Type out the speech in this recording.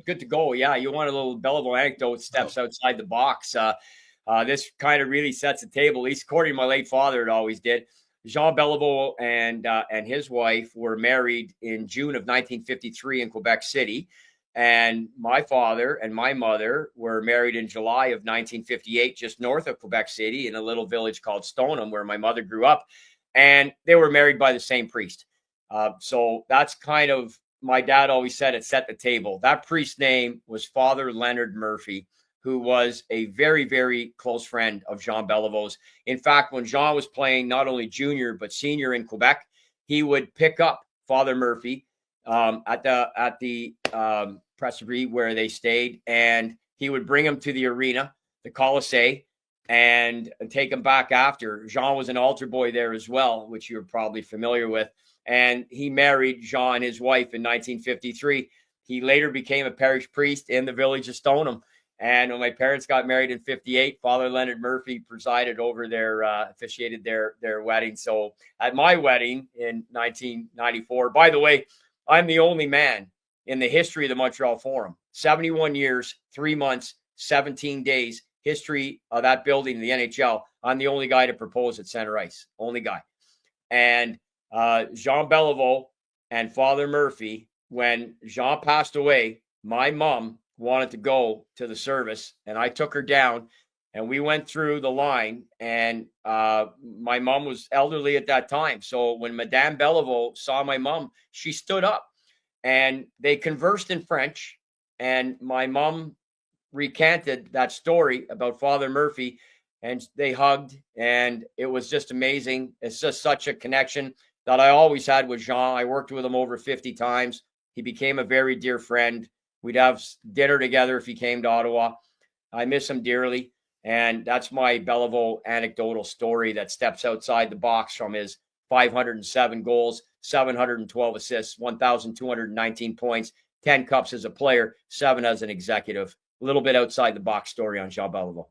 good to go. Yeah, you want a little Beliveau anecdote, steps outside the box. This kind of really sets the table, at least according to my late father, it always did. Jean Beliveau and his wife were married in June of 1953 in Quebec City. And my father and my mother were married in July of 1958, just north of Quebec City in a little village called Stoneham, where my mother grew up. And they were married by the same priest. So that's kind of, my dad always said, it set the table. That priest's name was Father Leonard Murphy, who was a very, very close friend of Jean Belivau's. In fact, when Jean was playing not only junior but senior in Quebec, he would pick up Father Murphy at the presbytery where they stayed, and he would bring him to the arena, the Colisée, and take him back after. Jean was an altar boy there as well, which you're probably familiar with. And he married Jean and his wife in 1953. He later became a parish priest in the village of Stoneham. And when my parents got married in 58, Father Leonard Murphy presided over officiated their wedding. So at my wedding in 1994, by the way, I'm the only man in the history of the Montreal Forum, 71 years, 3 months, 17 days, history of that building in the NHL. I'm the only guy to propose at center ice, only guy. And Jean Beliveau and Father Murphy, when Jean passed away, my mom wanted to go to the service, and I took her down, and we went through the line, and my mom was elderly at that time. So when Madame Beliveau saw my mom, she stood up, and they conversed in French, and my mom recanted that story about Father Murphy, and they hugged, and it was just amazing. It's just such a connection that I always had with Jean. I worked with him over 50 times. He became a very dear friend. We'd have dinner together if he came to Ottawa. I miss him dearly. And that's my Beliveau anecdotal story that steps outside the box from his 507 goals, 712 assists, 1,219 points, 10 cups as a player, 7 as an executive. A little bit outside the box story on Jean Beliveau.